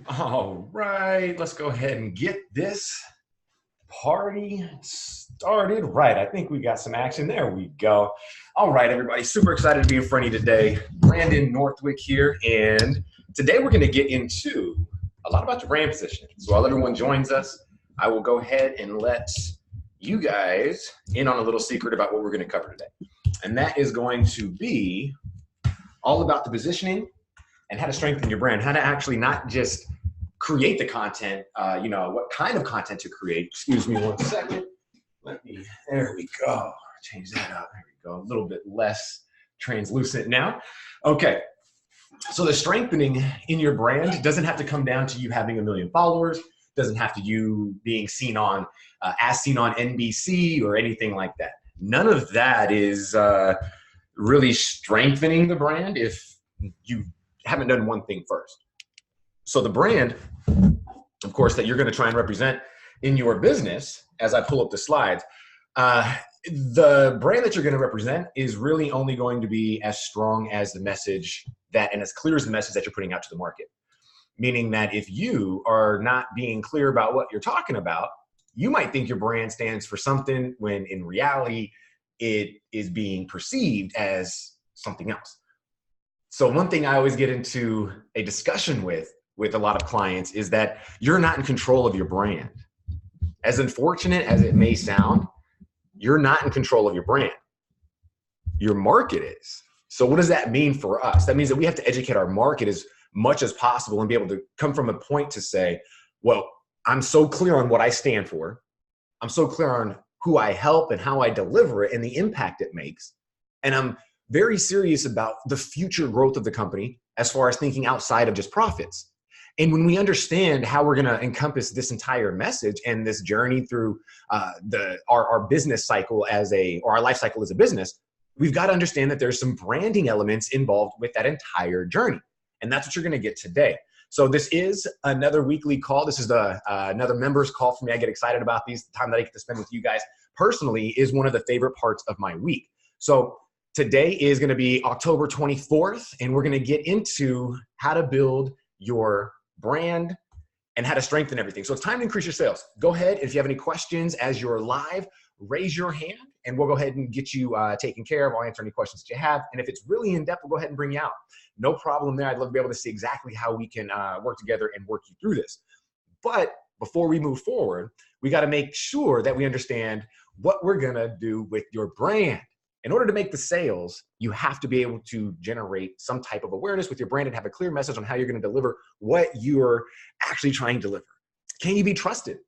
All right, let's go ahead and get this party started. Right, I think we got some action. There we go. All right, everybody, super excited to be in front of you today. Brandon Northwick here, and today we're going to get into a lot about your brand positioning. So while everyone joins us, I will go ahead and let you guys in on a little secret about what we're going to cover today. And that is going to be all about the positioning and how to strengthen your brand, how to actually not just create the content, what kind of content to create. Excuse me one second. There we go. Change that up. There we go. A little bit less translucent now. Okay. So the strengthening in your brand doesn't have to come down to you having 1 million followers, doesn't have to you being seen on, as seen on NBC or anything like that. None of that is really strengthening the brand if you haven't done one thing first. So the brand, of course, that you're going to try and represent in your business, as I pull up the slides, the brand that you're going to represent is really only going to be as strong as the message that, and as clear as the message that you're putting out to the market. Meaning that if you are not being clear about what you're talking about, you might think your brand stands for something when in reality, it is being perceived as something else. So one thing I always get into a discussion with a lot of clients is that you're not in control of your brand. As unfortunate as it may sound, you're not in control of your brand. Your market is. So what does that mean for us? That means that we have to educate our market as much as possible and be able to come from a point to say, well, I'm so clear on what I stand for. I'm so clear on who I help and how I deliver it and the impact it makes. And I'm very serious about the future growth of the company as far as thinking outside of just profits. And when we understand how we're going to encompass this entire message and this journey through our business cycle or our life cycle as a business, we've got to understand that there's some branding elements involved with that entire journey. And that's what you're going to get today. So this is another weekly call. This is another members call for me. I get excited about these. The time that I get to spend with you guys personally is one of the favorite parts of my week. So today is going to be October 24th, and we're going to get into how to build your brand and how to strengthen everything. So it's time to increase your sales. Go ahead. If you have any questions as you're live, raise your hand and we'll go ahead and get you taken care of. I'll answer any questions that you have. And if it's really in depth, we'll go ahead and bring you out. No problem there. I'd love to be able to see exactly how we can work together and work you through this. But before we move forward, we got to make sure that we understand what we're going to do with your brand. In order to make the sales, you have to be able to generate some type of awareness with your brand and have a clear message on how you're going to deliver what you're actually trying to deliver. Can you be trusted?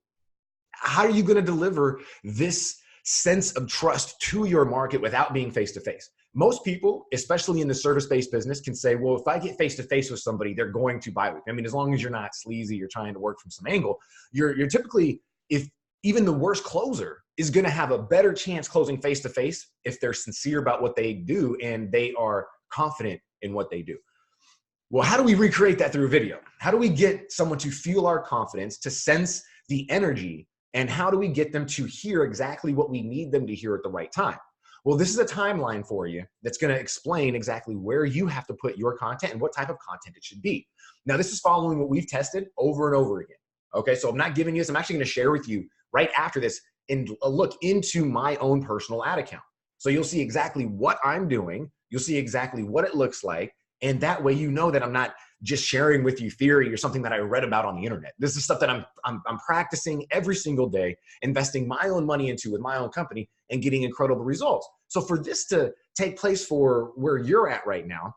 How are you going to deliver this sense of trust to your market without being face-to-face? Most people, especially in the service-based business, can say, well, if I get face-to-face with somebody, they're going to buy with me. I mean, as long as you're not sleazy, you're trying to work from some angle, you're typically, if even the worst closer is going to have a better chance closing face-to-face if they're sincere about what they do and they are confident in what they do. Well, how do we recreate that through video? How do we get someone to feel our confidence, to sense the energy, and how do we get them to hear exactly what we need them to hear at the right time? Well, this is a timeline for you that's going to explain exactly where you have to put your content and what type of content it should be. Now, this is following what we've tested over and over again. Okay, so I'm not giving you this. I'm actually going to share with you right after this and a look into my own personal ad account. So you'll see exactly what I'm doing. You'll see exactly what it looks like. And that way you know that I'm not just sharing with you theory or something that I read about on the internet. This is stuff that I'm practicing every single day, investing my own money into with my own company and getting incredible results. So for this to take place for where you're at right now,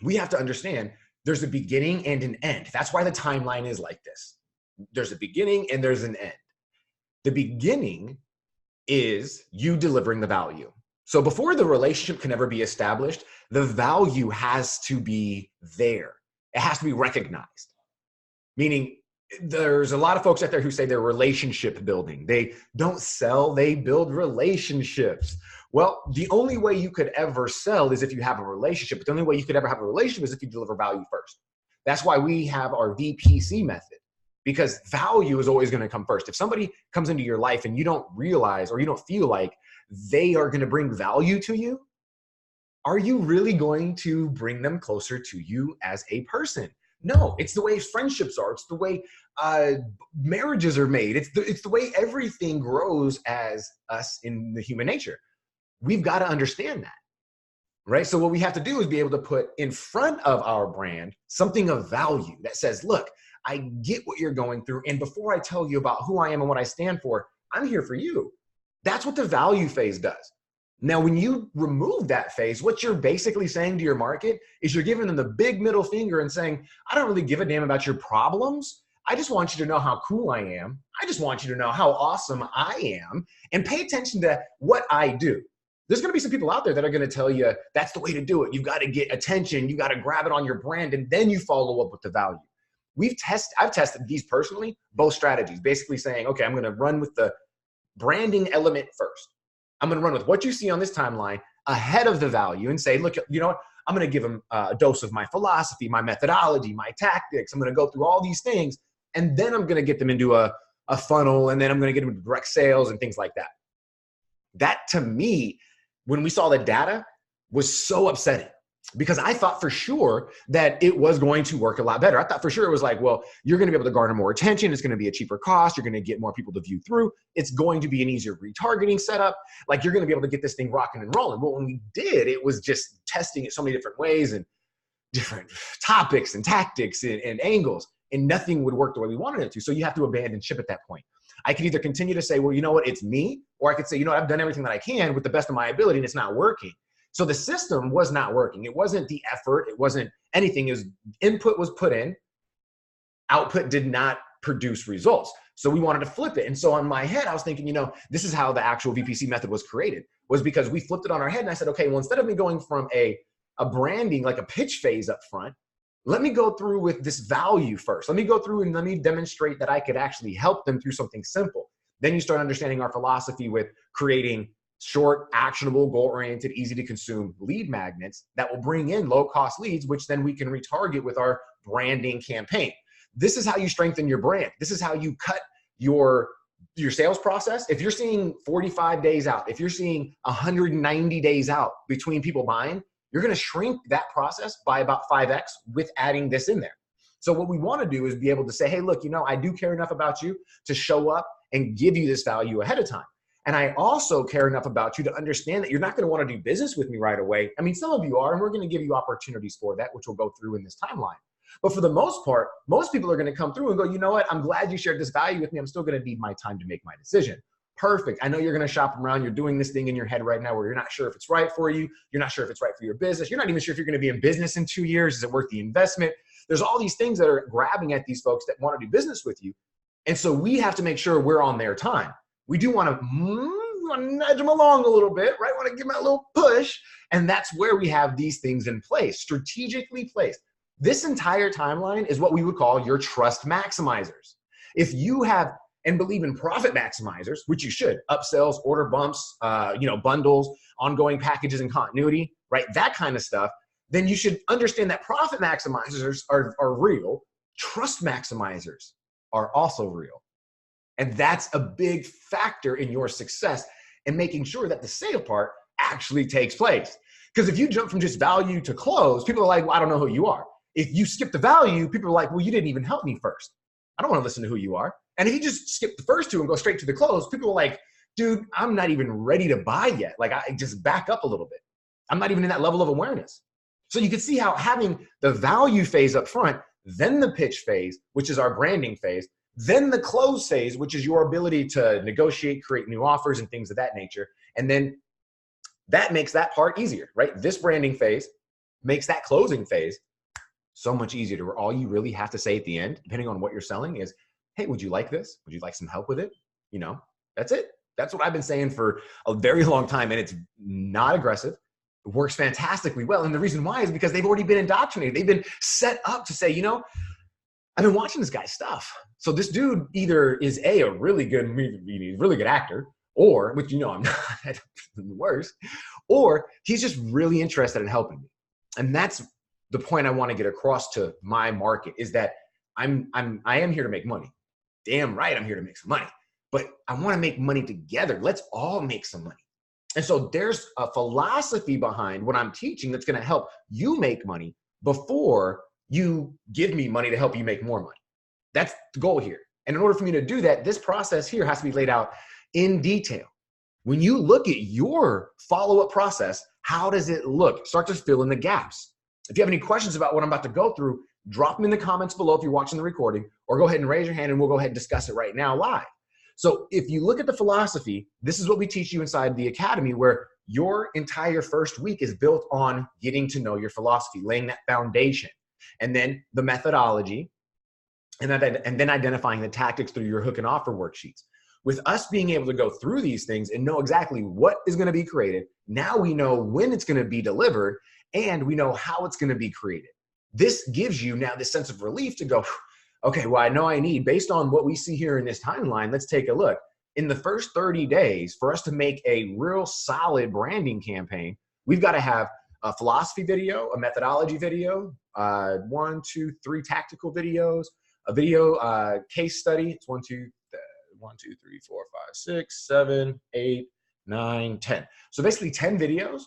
we have to understand there's a beginning and an end. That's why the timeline is like this. There's a beginning and there's an end. The beginning is you delivering the value. So before the relationship can ever be established, the value has to be there. It has to be recognized. Meaning there's a lot of folks out there who say they're relationship building. They don't sell, they build relationships. Well, the only way you could ever sell is if you have a relationship. But the only way you could ever have a relationship is if you deliver value first. That's why we have our VPC method. Because value is always going to come first. If somebody comes into your life and you don't realize or you don't feel like they are going to bring value to you, are you really going to bring them closer to you as a person? No, it's the way friendships are. It's the way marriages are made. It's the way everything grows as us in the human nature. We've got to understand that, right? So what we have to do is be able to put in front of our brand something of value that says, look, I get what you're going through. And before I tell you about who I am and what I stand for, I'm here for you. That's what the value phase does. Now, when you remove that phase, what you're basically saying to your market is you're giving them the big middle finger and saying, I don't really give a damn about your problems. I just want you to know how cool I am. I just want you to know how awesome I am, and pay attention to what I do. There's going to be some people out there that are going to tell you that's the way to do it. You've got to get attention. You got to grab it on your brand, and then you follow up with the value. I've tested these personally, both strategies, basically saying, okay, I'm going to run with the branding element first. I'm going to run with what you see on this timeline ahead of the value and say, look, you know what? I'm going to give them a dose of my philosophy, my methodology, my tactics. I'm going to go through all these things, and then I'm going to get them into a funnel, and then I'm going to get them into direct sales and things like that. That, to me, when we saw the data, was so upsetting, because I thought for sure that it was going to work a lot better. I thought for sure it was like, well, you're going to be able to garner more attention. It's going to be a cheaper cost. You're going to get more people to view through. It's going to be an easier retargeting setup. Like, you're going to be able to get this thing rocking and rolling. But when we did, it was just testing it so many different ways and different topics and tactics and angles, and nothing would work the way we wanted it to. So you have to abandon ship at that point. I could either continue to say, well, you know what, it's me, or I could say, you know what, I've done everything that I can with the best of my ability, and it's not working. So the system was not working. It wasn't the effort. It wasn't anything. Input was put in, output did not produce results. So we wanted to flip it. And so on my head, I was thinking, you know, this is how the actual VPC method was created, was because we flipped it on our head. And I said, okay, well, instead of me going from a branding, like a pitch phase up front, let me go through with this value first. Let me go through and let me demonstrate that I could actually help them through something simple. Then you start understanding our philosophy with creating short, actionable, goal-oriented, easy to consume lead magnets that will bring in low-cost leads, which then we can retarget with our branding campaign. This is how you strengthen your brand. This is how you cut your sales process. If you're seeing 45 days out, if you're seeing 190 days out between people buying, you're going to shrink that process by about 5x with adding this in there. So what we want to do is be able to say, hey, look, you know, I do care enough about you to show up and give you this value ahead of time. And I also care enough about you to understand that you're not going to want to do business with me right away. I mean, some of you are, and we're going to give you opportunities for that, which we'll go through in this timeline. But for the most part, most people are going to come through and go, you know what, I'm glad you shared this value with me. I'm still going to need my time to make my decision. Perfect. I know you're going to shop around. You're doing this thing in your head right now where you're not sure if it's right for you. You're not sure if it's right for your business. You're not even sure if you're going to be in business in 2 years. Is it worth the investment? There's all these things that are grabbing at these folks that want to do business with you. And so we have to make sure we're on their time. We do want to nudge them along a little bit, right? Want to give them a little push. And that's where we have these things in place, strategically placed. This entire timeline is what we would call your trust maximizers. If you have and believe in profit maximizers, which you should, upsells, order bumps, bundles, ongoing packages and continuity, right? That kind of stuff, then you should understand that profit maximizers are real. Trust maximizers are also real. And that's a big factor in your success and making sure that the sale part actually takes place. Because if you jump from just value to close, people are like, well, I don't know who you are. If you skip the value, people are like, well, you didn't even help me first. I don't want to listen to who you are. And if you just skip the first two and go straight to the close, people are like, dude, I'm not even ready to buy yet. Like, I just back up a little bit. I'm not even in that level of awareness. So you can see how having the value phase up front, then the pitch phase, which is our branding phase, then the close phase, which is your ability to negotiate, create new offers and things of that nature. And then that makes that part easier, right? This branding phase makes that closing phase so much easier, to where all you really have to say at the end, depending on what you're selling, is, hey, would you like this? Would you like some help with it? You know, that's it. That's what I've been saying for a very long time. And it's not aggressive. It works fantastically well. And the reason why is because they've already been indoctrinated. They've been set up to say, you know, I've been watching this guy's stuff. So this dude either is a really good actor, or, which, you know, I'm not, the worst, or he's just really interested in helping me. And that's the point I want to get across to my market, is that I am here to make money. Damn right, I'm here to make some money, but I want to make money together. Let's all make some money. And so there's a philosophy behind what I'm teaching that's going to help you make money before you give me money to help you make more money. That's the goal here. And in order for me to do that, this process here has to be laid out in detail. When you look at your follow-up process, how does it look? Start to fill in the gaps. If you have any questions about what I'm about to go through, drop them in the comments below if you're watching the recording, or go ahead and raise your hand and we'll go ahead and discuss it right now live. So if you look at the philosophy, this is what we teach you inside the academy, where your entire first week is built on getting to know your philosophy, laying that foundation, and then the methodology, and then identifying the tactics through your hook and offer worksheets. With us being able to go through these things and know exactly what is going to be created, now we know when it's going to be delivered and we know how it's going to be created. This gives you now this sense of relief to go, okay, well, I know I need, based on what we see here in this timeline, let's take a look. In the first 30 days, for us to make a real solid branding campaign, we've got to have a philosophy video, a methodology video, 1, 2, 3 tactical videos, a video case study. It's 1, 2, 3, 4, 5, 6, 7, 8, 9, 10. So basically 10 videos.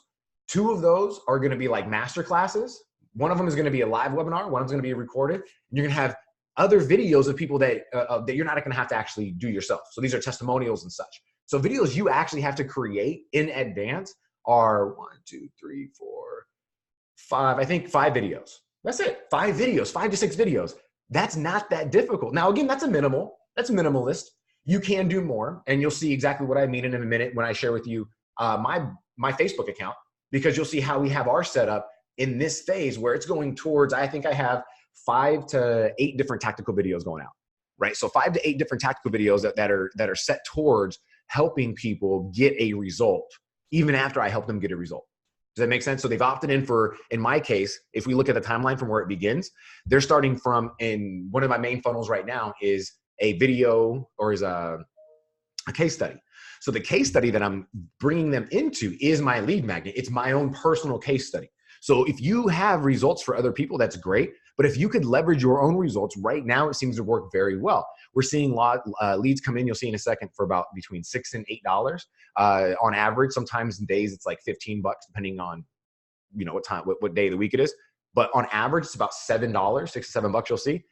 2 of those are going to be like master classes. One of them is going to be a live webinar. One of them is going to be recorded. And you're going to have other videos of people that you're not going to have to actually do yourself. So these are testimonials and such. So videos you actually have to create in advance are 1, 2, 3, 4, 5. I think 5 videos. That's it. 5 videos, 5 to 6 videos. That's not that difficult. Now, again, that's minimalist. You can do more, and you'll see exactly what I mean in a minute when I share with you my Facebook account, because you'll see how we have our setup in this phase where it's going towards, I think I have 5 to 8 different tactical videos going out, right? So 5 to 8 different tactical videos that are set towards helping people get a result, even after I help them get a result. Does that make sense? So they've opted in for, in my case, if we look at the timeline from where it begins, they're starting from, in one of my main funnels right now is a video or is a case study. So the case study that I'm bringing them into is my lead magnet. It's my own personal case study. So if you have results for other people, that's great. But if you could leverage your own results right now, it seems to work very well. We're seeing leads come in, you'll see in a second, for about between $6 and $8 on average. Sometimes in days it's like $15, depending on what day of the week it is. But on average, it's about $7, $6 to $7 you'll see.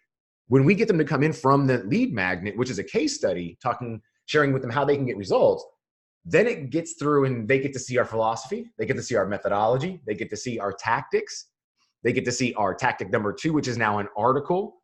When we get them to come in from the lead magnet, which is a case study, sharing with them how they can get results, then it gets through and they get to see our philosophy. They get to see our methodology. They get to see our tactics. They get to see our tactic number 2, which is now an article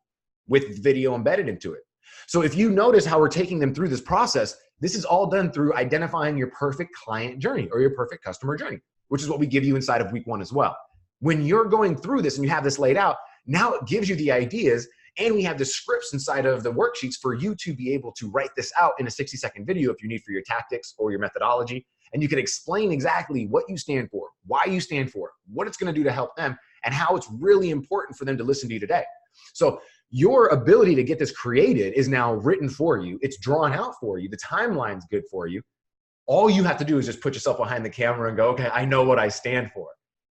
with video embedded into it. So if you notice how we're taking them through this process, this is all done through identifying your perfect client journey or your perfect customer journey, which is what we give you inside of week 1 as well. When you're going through this and you have this laid out, now it gives you the ideas, and we have the scripts inside of the worksheets for you to be able to write this out in a 60-second video if you need for your tactics or your methodology. And you can explain exactly what you stand for, why you stand for it, what it's going to do to help them, and how it's really important for them to listen to you today. So your ability to get this created is now written for you. It's drawn out for you. The timeline's good for you. All you have to do is just put yourself behind the camera and go, okay, I know what I stand for.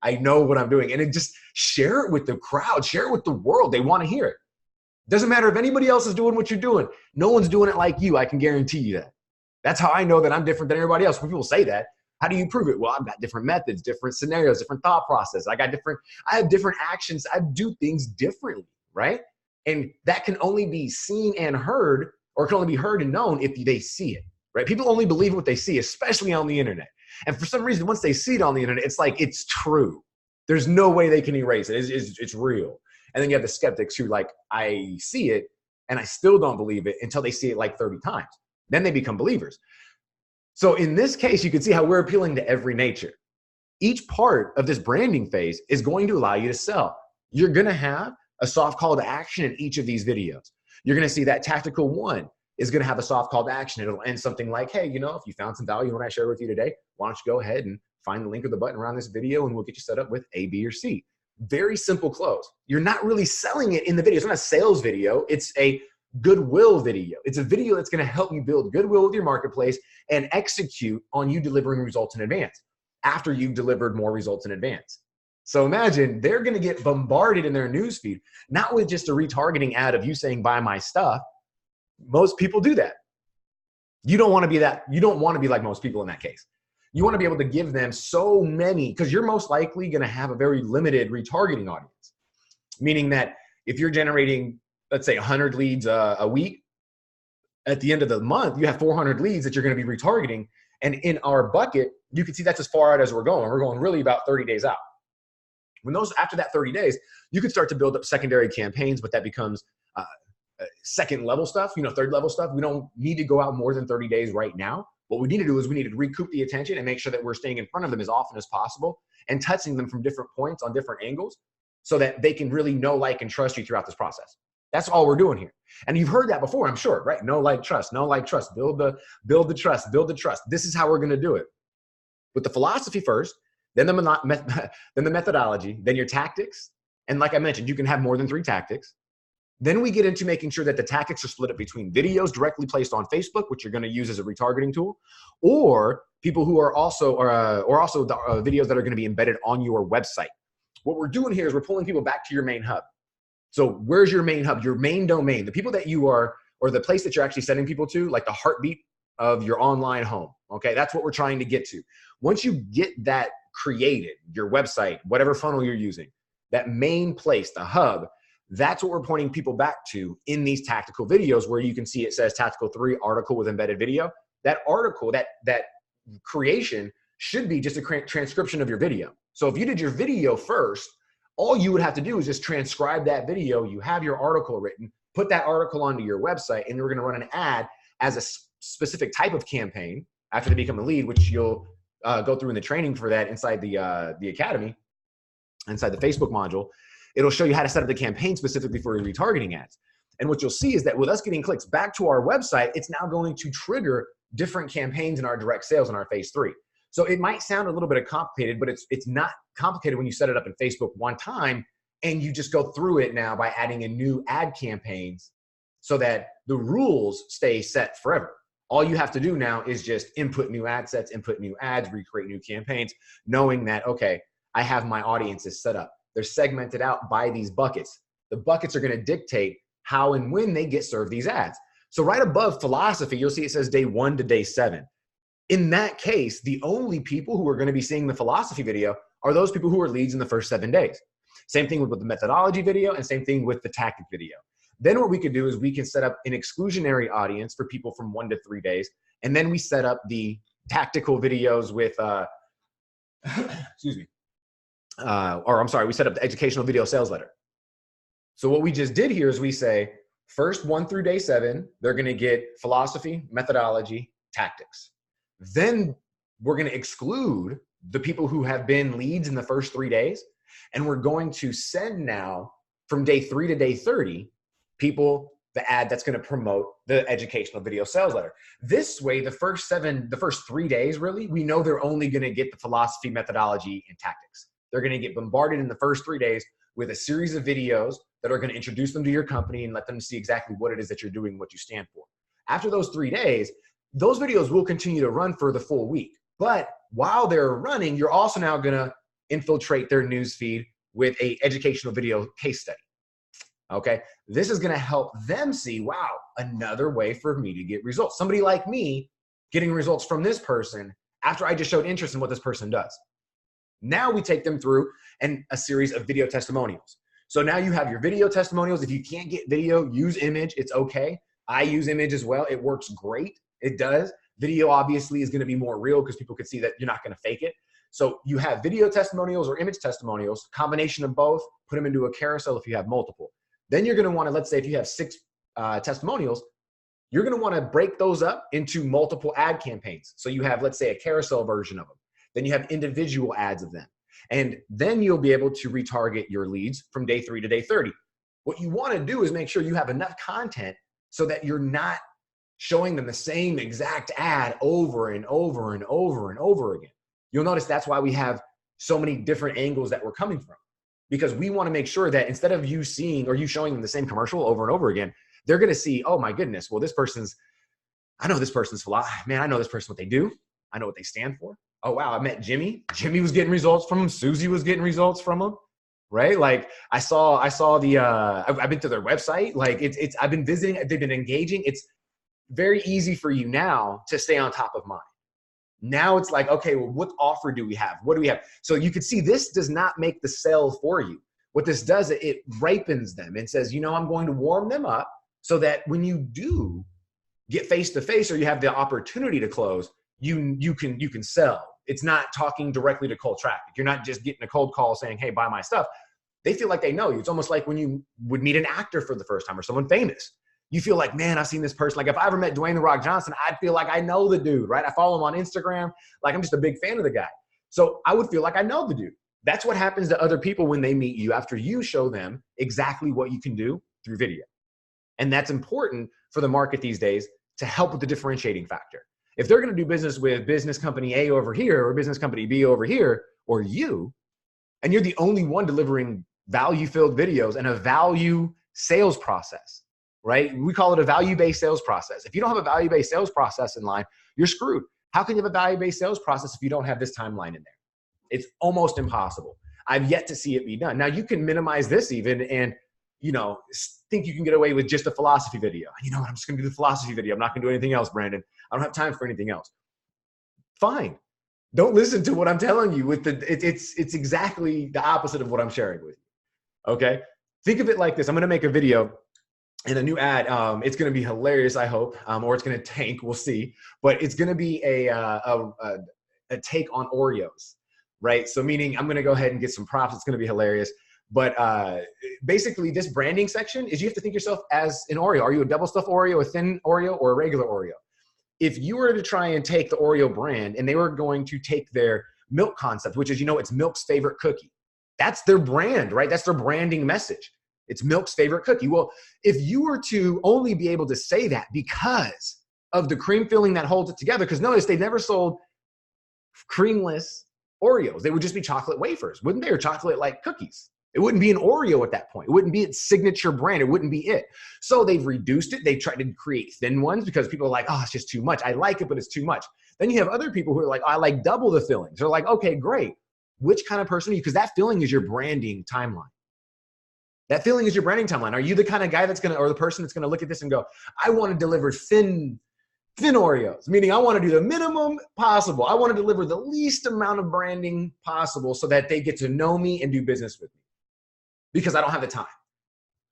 I know what I'm doing. And then just share it with the crowd, share it with the world. They want to hear it. Doesn't matter if anybody else is doing what you're doing. No one's doing it like you. I can guarantee you that. That's how I know that I'm different than everybody else. When people say that, how do you prove it? Well, I've got different methods, different scenarios, different thought process. I have different actions. I do things differently, right? And that can only be seen and heard, or can only be heard and known if they see it, right? People only believe what they see, especially on the internet. And for some reason, once they see it on the internet, it's like, it's true. There's no way they can erase it. It's real. And then you have the skeptics who I see it and I still don't believe it until they see it like 30 times. Then they become believers. So in this case, you can see how we're appealing to every nature. Each part of this branding phase is going to allow you to sell. You're going to have a soft call to action in each of these videos. You're going to see that tactical 1 is going to have a soft call to action. It'll end something like, hey, if you found some value in what I shared with you today, why don't you go ahead and find the link or the button around this video and we'll get you set up with A, B, or C. Very simple close. You're not really selling it in the video. It's not a sales video. It's a goodwill video. It's a video that's going to help you build goodwill with your marketplace and execute on you delivering results in advance after you've delivered more results in advance. So imagine they're going to get bombarded in their newsfeed, not with just a retargeting ad of you saying, buy my stuff. Most people do that. You don't want to be that. You don't want to be like most people in that case. You want to be able to give them so many, because you're most likely going to have a very limited retargeting audience. meaning that if you're generating, let's say 100 leads a week, at the end of the month, you have 400 leads that you're going to be retargeting. And in our bucket, you can see that's as far out as we're going. We're going really about 30 days out. After that 30 days, you can start to build up secondary campaigns, but that becomes second level stuff, third level stuff. We don't need to go out more than 30 days right now. What we need to do is we need to recoup the attention and make sure that we're staying in front of them as often as possible and touching them from different points on different angles so that they can really know, like, and trust you throughout this process. That's all we're doing here. And you've heard that before, I'm sure, right? Know, like, trust, build the trust. This is how we're going to do it. With the philosophy first, then the methodology, then your tactics. And like I mentioned, you can have more than 3 tactics. Then we get into making sure that the tactics are split up between videos directly placed on Facebook, which you're going to use as a retargeting tool, or people who are also, videos that are going to be embedded on your website. What we're doing here is we're pulling people back to your main hub. So where's your main hub, your main domain, the people that you are, or the place that you're actually sending people to, like the heartbeat of your online home. Okay, that's what we're trying to get to. Once you get that created, your website, whatever funnel you're using, that main place, the hub, that's what we're pointing people back to in these tactical videos, where you can see it says Tactical 3 article with embedded video. That article, that creation should be just a transcription of your video. So if you did your video first, all you would have to do is just transcribe that video. You have your article written, put that article onto your website, and we're going to run an ad as a specific type of campaign after they become a lead, which you'll go through in the training for that inside the academy, inside the Facebook module. It'll show you how to set up the campaign specifically for your retargeting ads. And what you'll see is that with us getting clicks back to our website, it's now going to trigger different campaigns in our direct sales in our phase 3. So it might sound a little bit complicated, but it's not complicated when you set it up in Facebook one time and you just go through it now by adding in new ad campaigns so that the rules stay set forever. All you have to do now is just input new ad sets, input new ads, recreate new campaigns, knowing that, okay, I have my audiences set up. They're segmented out by these buckets. The buckets are going to dictate how and when they get served these ads. So right above philosophy, you'll see it says day 1 to day 7. In that case, the only people who are going to be seeing the philosophy video are those people who are leads in the first 7 days. Same thing with the methodology video and same thing with the tactic video. Then what we could do is we can set up an exclusionary audience for people from 1 to 3 days. And then we set up the tactical videos with, we set up the educational video sales letter. So what we just did here is we say, first 1 through day 7, they're going to get philosophy, methodology, tactics. Then we're going to exclude the people who have been leads in the first 3 days. And we're going to send now from day 3 to day 30, people the ad that's going to promote the educational video sales letter. This way, the first 3 days, really, we know they're only going to get the philosophy, methodology, and tactics. They're going to get bombarded in the first 3 days with a series of videos that are going to introduce them to your company and let them see exactly what it is that you're doing, what you stand for. After those 3 days, those videos will continue to run for the full week. But while they're running, you're also now going to infiltrate their news feed with an educational video case study. Okay, this is going to help them see, wow, another way for me to get results. Somebody like me getting results from this person after I just showed interest in what this person does. Now we take them through a series of video testimonials. So now you have your video testimonials. If you can't get video, use image. It's okay. I use image as well. It works great. It does. Video obviously is going to be more real because people can see that you're not going to fake it. So you have video testimonials or image testimonials, combination of both, put them into a carousel if you have multiple. Then you're going to want to, let's say if you have 6 testimonials, you're going to want to break those up into multiple ad campaigns. So you have, let's say, a carousel version of them. Then you have individual ads of them. And then you'll be able to retarget your leads from day 3 to day 30. What you want to do is make sure you have enough content so that you're not showing them the same exact ad over and over and over and over again. You'll notice that's why we have so many different angles that we're coming from, because we want to make sure that instead of you seeing or you showing them the same commercial over and over again, they're going to see, oh my goodness, well, I know this person's man, I know this person, what they do. I know what they stand for. Oh, wow, I met Jimmy. Jimmy was getting results from him. Susie was getting results from him, right? Like I've been to their website. Like I've been visiting, they've been engaging. It's very easy for you now to stay on top of mind. Now it's like, okay, well, what offer do we have? What do we have? So you can see this does not make the sale for you. what this does, it ripens them and says, you know, I'm going to warm them up so that when you do get face to face or you have the opportunity to close, you can sell. It's not talking directly to cold traffic. You're not just getting a cold call saying, hey, buy my stuff. They feel like they know you. It's almost like when you would meet an actor for the first time or someone famous. You feel like, man, I've seen this person. Like if I ever met Dwayne "The Rock" Johnson, I'd feel like I know the dude, right? I follow him on Instagram. Like I'm just a big fan of the guy. So I would feel like I know the dude. That's what happens to other people when they meet you after you show them exactly what you can do through video. And that's important for the market these days to help with the differentiating factor. If they're going to do business with business company A over here or business company B over here, or you, and you're the only one delivering value-filled videos and a value sales process, right? We call it a value-based sales process. If you don't have a value-based sales process in line, you're screwed. How can you have a value-based sales process if you don't have this timeline in there? It's almost impossible. I've yet to see it be done. Now you can minimize this even and, you know, think you can get away with just a philosophy video. You know what? I'm just going to do the philosophy video. I'm not going to do anything else, Brandon. I don't have time for anything else. Fine. Don't listen to what I'm telling you. It's exactly the opposite of what I'm sharing with you. Okay. Think of it like this. I'm going to make a video and a new ad. It's going to be hilarious, I hope, or it's going to tank. We'll see. But it's going to be a take on Oreos, right? So meaning I'm going to go ahead and get some props. It's going to be hilarious. But basically, this branding section is you have to think yourself as an Oreo. Are you a double stuffed Oreo, a thin Oreo, or a regular Oreo? If you were to try and take the Oreo brand and they were going to take their milk concept, which is, you know, it's milk's favorite cookie. That's their brand, right? That's their branding message. It's milk's favorite cookie. Well, if you were to only be able to say that because of the cream filling that holds it together, because notice they never sold creamless Oreos. They would just be chocolate wafers, wouldn't they? Or chocolate like cookies. It wouldn't be an Oreo at that point. It wouldn't be its signature brand. It wouldn't be it. So they've reduced it. They tried to create thin ones because people are like, oh, it's just too much. I like it, but it's too much. Then you have other people who are like, oh, I like double the fillings. They're like, okay, great. Which kind of person are you? Because that filling is your branding timeline. That filling is your branding timeline. Are you the kind of guy that's going to, or the person that's going to look at this and go, I want to deliver thin Oreos, meaning I want to do the minimum possible. I want to deliver the least amount of branding possible so that they get to know me and do business with me because I don't have the time.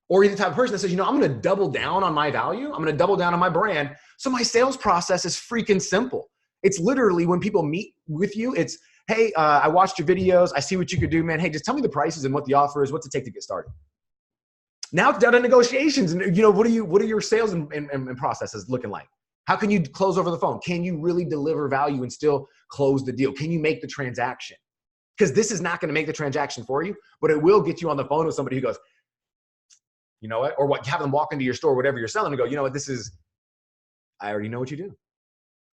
Or you're the type of person that says, you know, I'm going to double down on my value. I'm going to double down on my brand. So my sales process is freaking simple. It's literally when people meet with you, it's, hey, I watched your videos. I see what you could do, man. Hey, just tell me the prices and what the offer is. What's it take to get started? Now it's down to negotiations. And, you know, what are your sales and processes looking like? How can you close over the phone? Can you really deliver value and still close the deal? Can you make the transaction? Because this is not going to make the transaction for you, but it will get you on the phone with somebody who goes, you know what? Or what, have them walk into your store, whatever you're selling, and go, you know what, I already know what you do.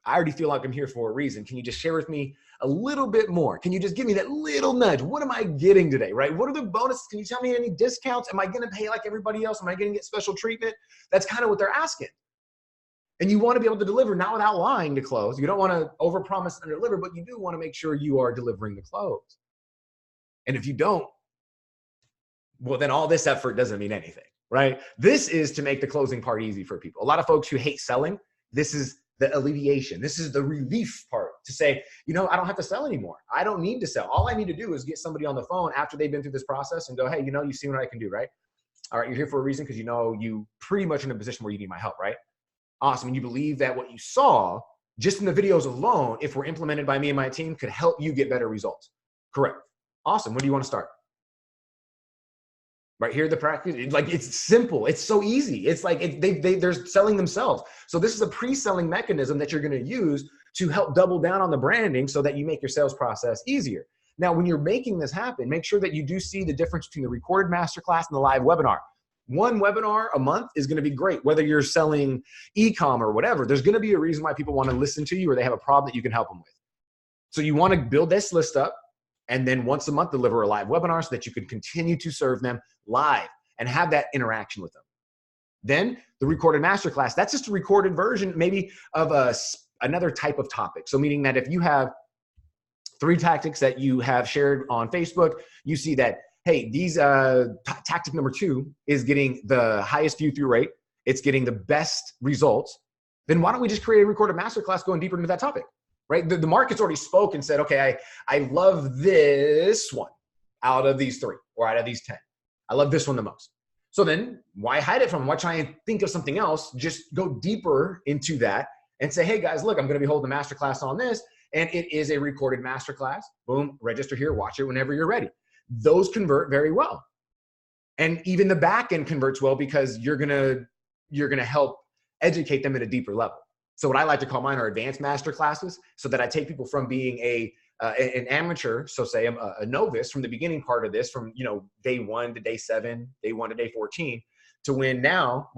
I already feel like I'm here for a reason. Can you just share with me a little bit more? Can you just give me that little nudge? What am I getting today, right? What are the bonuses? Can you tell me any discounts? Am I going to pay like everybody else? Am I going to get special treatment? That's kind of what they're asking. And you want to be able to deliver, not without lying to close. You don't want to overpromise and underdeliver, but you do want to make sure you are delivering the close. And if you don't, well, then all this effort doesn't mean anything, right? This is to make the closing part easy for people. A lot of folks who hate selling, this is the alleviation. This is the relief part to say, you know, I don't have to sell anymore. I don't need to sell. All I need to do is get somebody on the phone after they've been through this process and go, hey, you know, you've seen what I can do, right? All right, you're here for a reason because you know you pretty much in a position where you need my help, right? Awesome. And you believe that what you saw just in the videos alone, if were implemented by me and my team, could help you get better results. Correct. Awesome. When do you want to start? Right here, the practice, like it's simple. It's so easy. It's like they're selling themselves. So this is a pre-selling mechanism that you're going to use to help double down on the branding so that you make your sales process easier. Now, when you're making this happen, make sure that you do see the difference between the recorded masterclass and the live webinar. One webinar a month is going to be great, whether you're selling e-com or whatever. There's going to be a reason why people want to listen to you or they have a problem that you can help them with. So you want to build this list up and then once a month deliver a live webinar so that you can continue to serve them live and have that interaction with them. Then the recorded masterclass, that's just a recorded version maybe of another type of topic. So meaning that if you have 3 tactics that you have shared on Facebook, you see that, hey, these tactic number 2 is getting the highest view through rate. It's getting the best results. Then why don't we just create a recorded masterclass going deeper into that topic, right? The market's already spoke and said, okay, I love this one out of these 3 or out of these 10. I love this one the most. So then why hide it from them? Why try and think of something else? Just go deeper into that and say, hey guys, look, I'm going to be holding a masterclass on this. And it is a recorded masterclass. Boom, register here, watch it whenever you're ready. Those convert very well. And even the back end converts well because you're gonna help educate them at a deeper level. So what I like to call mine are advanced masterclasses, so that I take people from being an amateur, so say I'm a novice from the beginning part of this, from day 1 to day 7, day 1 to day 14, to when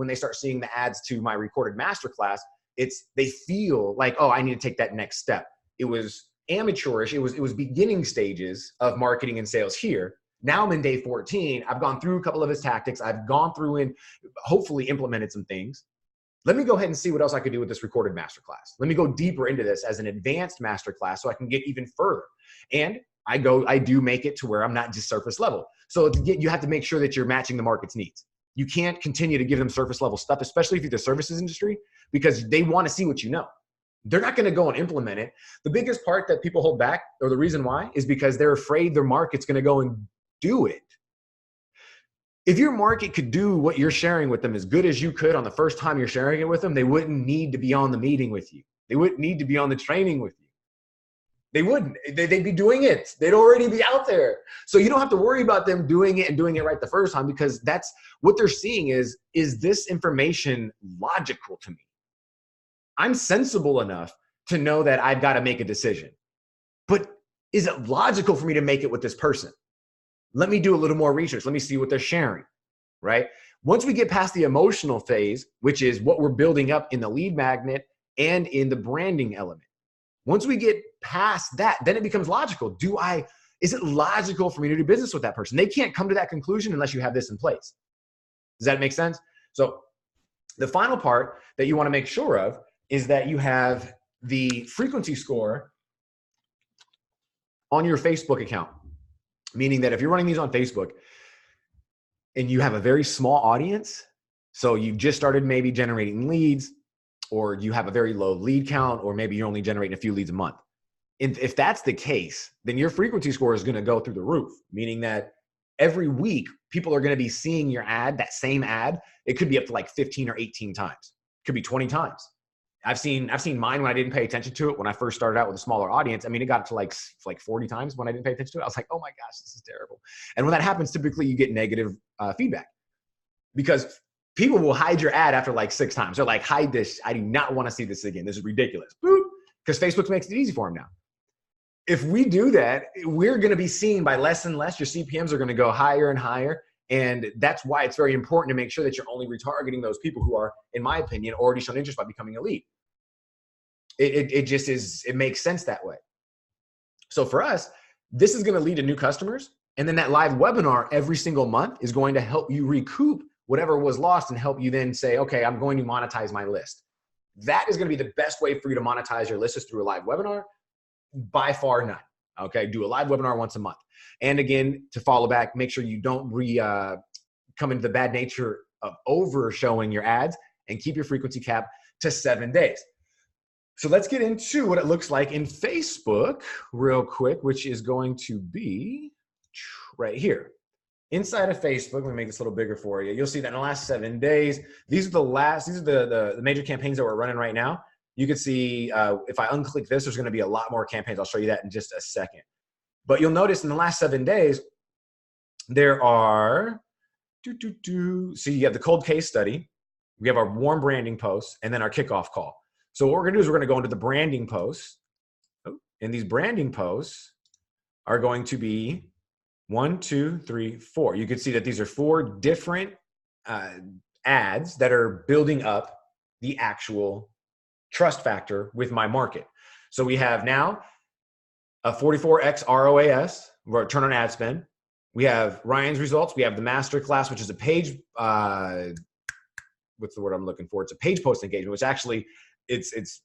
they start seeing the ads to my recorded masterclass, they feel like, oh, I need to take that next step. It was amateurish. It was beginning stages of marketing and sales here. Now I'm in day 14. I've gone through a couple of his tactics. I've gone through and hopefully implemented some things. Let me go ahead and see what else I could do with this recorded masterclass. Let me go deeper into this as an advanced masterclass so I can get even further. And I do make it to where I'm not just surface level. So you have to make sure that you're matching the market's needs. You can't continue to give them surface level stuff, especially if you're the services industry, because they want to see what you know. They're not going to go and implement it. The biggest part that people hold back, or the reason why, is because they're afraid their market's going to go and do it. If your market could do what you're sharing with them as good as you could on the first time you're sharing it with them, they wouldn't need to be on the meeting with you. They wouldn't need to be on the training with you. They wouldn't. They'd be doing it. They'd already be out there. So you don't have to worry about them doing it and doing it right the first time, because that's what they're seeing is this information logical to me? I'm sensible enough to know that I've got to make a decision. But is it logical for me to make it with this person? Let me do a little more research. Let me see what they're sharing, right? Once we get past the emotional phase, which is what we're building up in the lead magnet and in the branding element. Once we get past that, then it becomes logical. Is it logical for me to do business with that person? They can't come to that conclusion unless you have this in place. Does that make sense? So the final part that you want to make sure of is that you have the frequency score on your Facebook account. Meaning that if you're running these on Facebook and you have a very small audience, so you've just started maybe generating leads, or you have a very low lead count, or maybe you're only generating a few leads a month. If that's the case, then your frequency score is going to go through the roof, meaning that every week people are going to be seeing your ad, that same ad. It could be up to like 15 or 18 times. It could be 20 times. I've seen mine when I didn't pay attention to it. When I first started out with a smaller audience, I mean, it got up to like 40 times when I didn't pay attention to it. I was like, oh my gosh, this is terrible. And when that happens, typically you get negative feedback, because people will hide your ad after like 6 times. They're like, hide this. I do not want to see this again. This is ridiculous. Boop. Because Facebook makes it easy for them now. If we do that, we're going to be seen by less and less. Your CPMs are going to go higher and higher. And that's why it's very important to make sure that you're only retargeting those people who are, in my opinion, already shown interest by becoming a lead. It makes sense that way. So for us, this is going to lead to new customers. And then that live webinar every single month is going to help you recoup whatever was lost and help you then say, okay, I'm going to monetize my list. That is going to be the best way for you to monetize your list, is through a live webinar. By far none. Okay. Do a live webinar once a month. And again, to follow back, make sure you don't come into the bad nature of over showing your ads, and keep your frequency cap to 7 days. So let's get into what it looks like in Facebook real quick, which is going to be right here. Inside of Facebook, let me make this a little bigger for you. You'll see that in the last 7 days, these are the major campaigns that we're running right now. You can see if I unclick this, there's going to be a lot more campaigns. I'll show you that in just a second. But you'll notice in the last 7 days, there are, so you have the cold case study, we have our warm branding posts, and then our kickoff call. So what we're going to do is we're going to go into the branding posts. And these branding posts are going to be 1, 2, 3, 4. You can see that these are 4 different ads that are building up the actual trust factor with my market. So we have now a 44x ROAS, return on ad spend. We have Ryan's results. We have the masterclass, which is a page, what's the word I'm looking for? It's a page post engagement, which actually it's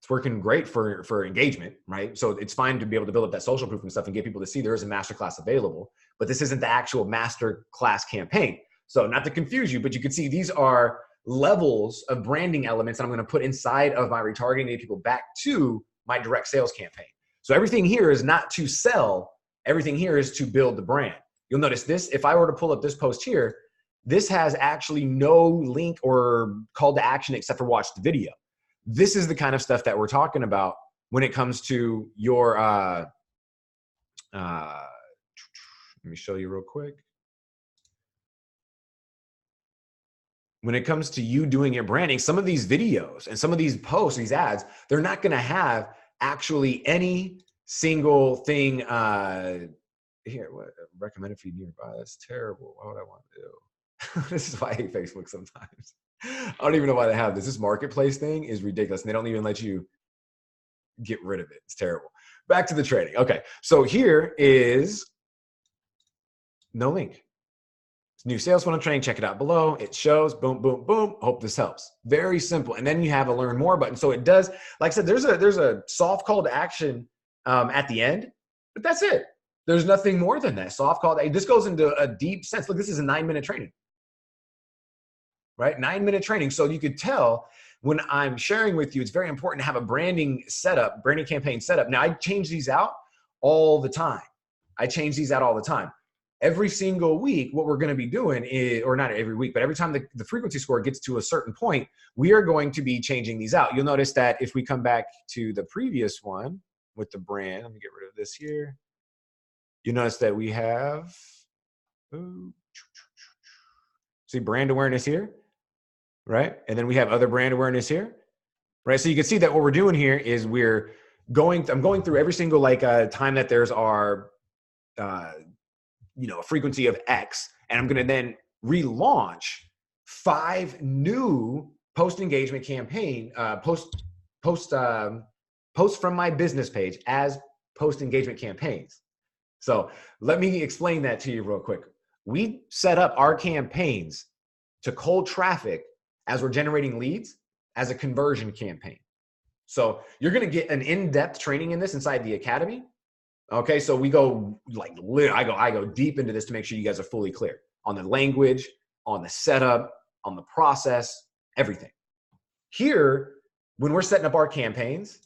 working great for engagement, right? So it's fine to be able to build up that social proof and stuff and get people to see there is a masterclass available, but this isn't the actual masterclass campaign. So not to confuse you, but you can see these are levels of branding elements that I'm going to put inside of my retargeting to get people back to my direct sales campaign. So everything here is not to sell. Everything here is to build the brand. You'll notice this, if I were to pull up this post here, this has actually no link or call to action except for watch the video. This is the kind of stuff that we're talking about when it comes to your, let me show you real quick. When it comes to you doing your branding, some of these videos and some of these posts, these ads, they're not going to have actually any single thing. Here, what recommended for you nearby? That's terrible. Why would I want to do? This is why I hate Facebook sometimes. I don't even know why they have this. This marketplace thing is ridiculous. And they don't even let you get rid of it. It's terrible. Back to the trading. Okay. So here is no link. New sales funnel training, check it out below. It shows, boom, boom, boom. Hope this helps. Very simple. And then you have a learn more button. So it does, like I said, there's a soft call to action at the end, but that's it. There's nothing more than that. Soft call. This goes into a deep sense. Look, this is a 9-minute training, right? 9-minute training. So you could tell when I'm sharing with you, it's very important to have a branding setup, branding campaign setup. Now I change these out all the time. Every single week, what we're going to be doing is, or not every week, but every time the frequency score gets to a certain point, we are going to be changing these out. You'll notice that if we come back to the previous one with the brand, let me get rid of this here. You notice that we have, see brand awareness here, right? And then we have other brand awareness here, right? So you can see that what we're doing here is I'm going through every single time that there's our, a frequency of X, and I'm going to then relaunch 5 new post engagement campaign, posts from my business page as post engagement campaigns. So let me explain that to you real quick. We set up our campaigns to cold traffic as we're generating leads as a conversion campaign. So you're going to get an in-depth training in this inside the academy. Okay, so we go I go deep into this to make sure you guys are fully clear on the language, on the setup, on the process, everything. Here, when we're setting up our campaigns,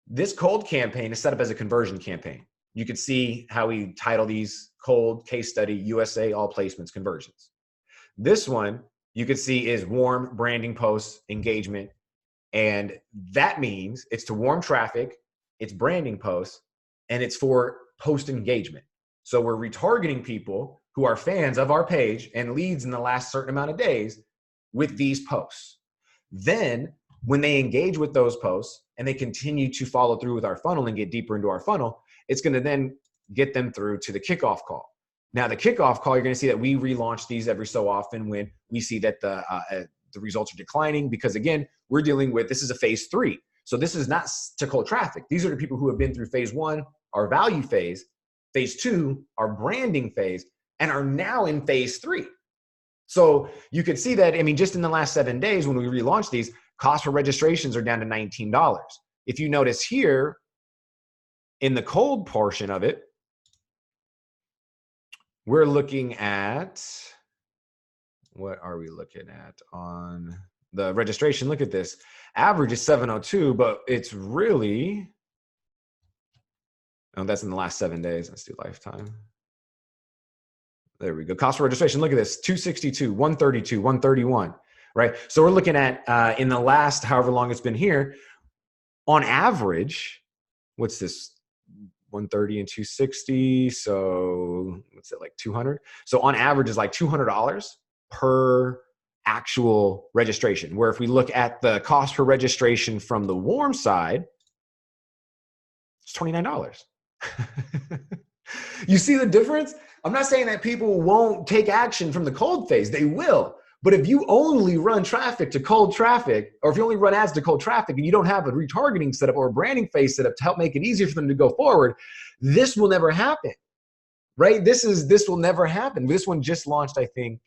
this cold campaign is set up as a conversion campaign. You can see how we title these: cold, case study, USA, all placements, conversions. This one you can see is warm branding posts, engagement, and that means it's to warm traffic, it's branding posts, and it's for post engagement. So we're retargeting people who are fans of our page and leads in the last certain amount of days with these posts. Then when they engage with those posts and they continue to follow through with our funnel and get deeper into our funnel, it's going to then get them through to the kickoff call. Now the kickoff call, you're going to see that we relaunch these every so often when we see that the results are declining, because again, we're dealing with, this is a phase 3. So this is not to cold traffic. These are the people who have been through phase 1, our value phase, phase 2, our branding phase, and are now in phase 3. So you could see that, just in the last 7 days when we relaunched these, cost for registrations are down to $19. If you notice here, in the cold portion of it, we're looking at, what are we looking at on the registration? Look at this. Average is 702, but it's really, that's in the last 7 days. Let's do lifetime. There we go. Cost for registration. Look at this. 262, 132, 131, right? So we're looking at in the last, however long it's been here, on average, what's this? 130 and 260. So what's it, like 200? So on average is like $200 per actual registration. Where if we look at the cost per registration from the warm side, it's $29. You see the difference? I'm not saying that people won't take action from the cold phase. They will. But if you only run traffic to cold traffic, or if you only run ads to cold traffic and you don't have a retargeting setup or a branding phase setup to help make it easier for them to go forward, this will never happen, right? This will never happen. This one just launched, I think,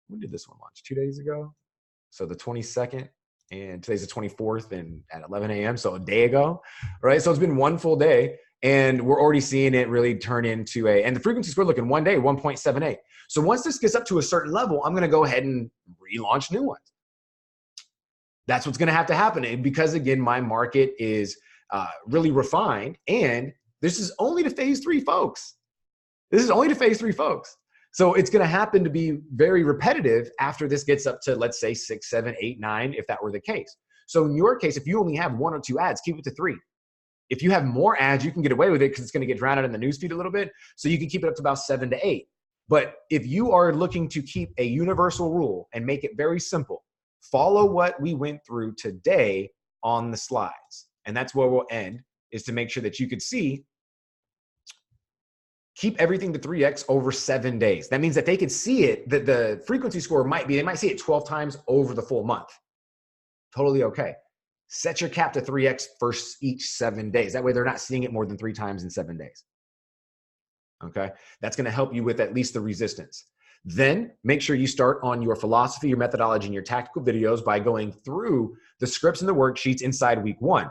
when did this one launch? 2 days ago? So the 22nd, and today's the 24th and at 11 a.m., so a day ago, right? So it's been one full day. And we're already seeing it really turn into and the frequency score, look, in 1 day, 1.78. So once this gets up to a certain level, I'm going to go ahead and relaunch new ones. That's what's going to have to happen. And because again, my market is really refined, and this is only the phase 3 folks. This is only to phase 3 folks. So it's going to happen to be very repetitive after this gets up to, let's say, 6, 7, 8, 9, if that were the case. So in your case, if you only have 1 or 2 ads, keep it to 3. If you have more ads, you can get away with it because it's going to get drowned out in the newsfeed a little bit. So you can keep it up to about 7 to 8. But if you are looking to keep a universal rule and make it very simple, follow what we went through today on the slides. And that's where we'll end, is to make sure that you could see, keep everything to 3x over 7 days. That means that they could see it, that the frequency score they might see it 12 times over the full month. Totally okay. Set your cap to 3x for each 7 days. That way they're not seeing it more than 3 times in 7 days. Okay. That's going to help you with at least the resistance. Then make sure you start on your philosophy, your methodology, and your tactical videos by going through the scripts and the worksheets inside week 1.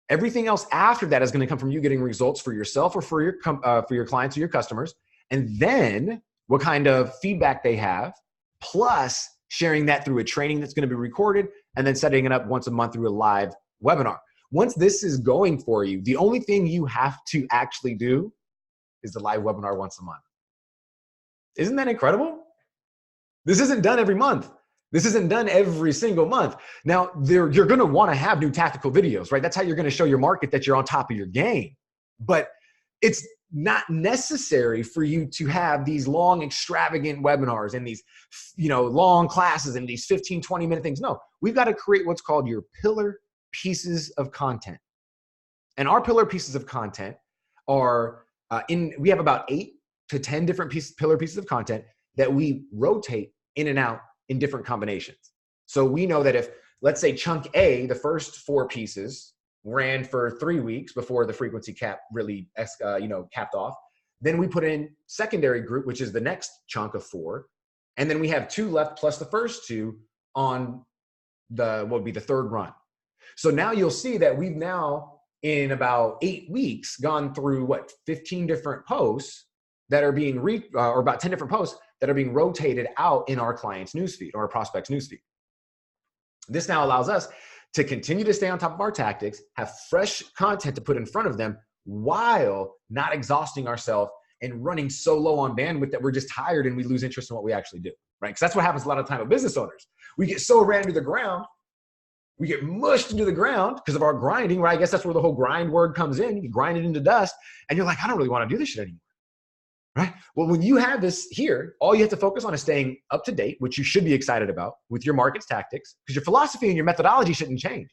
Everything else after that is going to come from you getting results for yourself or for your clients or your customers. And then what kind of feedback they have, plus sharing that through a training that's going to be recorded, and then setting it up once a month through a live webinar. Once this is going for you, the only thing you have to actually do is the live webinar once a month. Isn't that incredible? This isn't done every month. This isn't done every single month. Now, you're going to want to have new tactical videos, right? That's how you're going to show your market that you're on top of your game. But it's not necessary for you to have these long, extravagant webinars and these, long classes and these 15, 20-minute things. No, we've got to create what's called your pillar pieces of content. And our pillar pieces of content are we have about 8 to 10 different pillar pieces of content that we rotate in and out in different combinations. So we know that if, let's say, chunk A, the first 4 pieces ran for 3 weeks before the frequency cap really capped off, then we put in secondary group, which is the next chunk of 4, and then we have 2 left plus the first 2 on what would be the 3rd run. So now you'll see that we've now, in about 8 weeks, gone through 15 different posts that are being or about 10 different posts that are being rotated out in our client's newsfeed or our prospect's newsfeed. This now allows us to continue to stay on top of our tactics, have fresh content to put in front of them while not exhausting ourselves and running so low on bandwidth that we're just tired and we lose interest in what we actually do, right? Because that's what happens a lot of the time with business owners. We get so ran to the ground, we get mushed into the ground because of our grinding, right? I guess that's where the whole grind word comes in. You grind it into dust and you're like, I don't really want to do this shit anymore, right? Well, when you have this here, all you have to focus on is staying up to date, which you should be excited about with your market's tactics, because your philosophy and your methodology shouldn't change.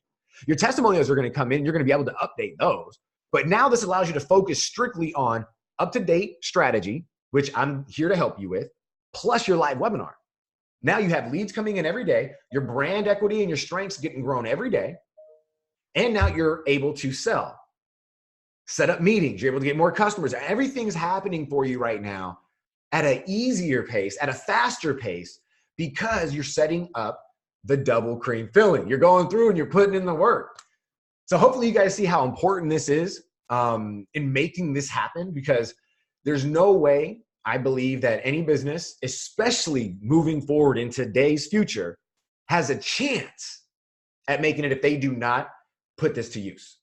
Your testimonials are going to come in. You're going to be able to update those. But now this allows you to focus strictly on up-to-date strategy, which I'm here to help you with, plus your live webinar. Now you have leads coming in every day, your brand equity and your strengths getting grown every day, and now you're able to sell, set up meetings, you're able to get more customers. Everything's happening for you right now at an easier pace, at a faster pace, because you're setting up the double cream filling. You're going through and you're putting in the work. So hopefully you guys see how important this is in making this happen, because there's no way, I believe, that any business, especially moving forward in today's future, has a chance at making it if they do not put this to use.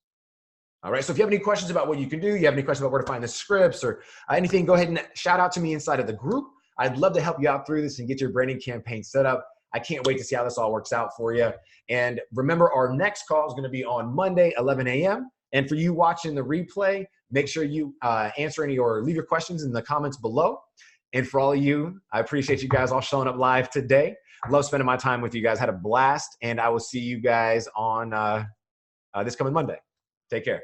All right. So if you have any questions about what you can do, you have any questions about where to find the scripts or anything, go ahead and shout out to me inside of the group. I'd love to help you out through this and get your branding campaign set up. I can't wait to see how this all works out for you. And remember, our next call is going to be on Monday, 11 a.m. And for you watching the replay, make sure you answer any or leave your questions in the comments below. And for all of you, I appreciate you guys all showing up live today. Love spending my time with you guys. Had a blast. And I will see you guys on this coming Monday. Take care.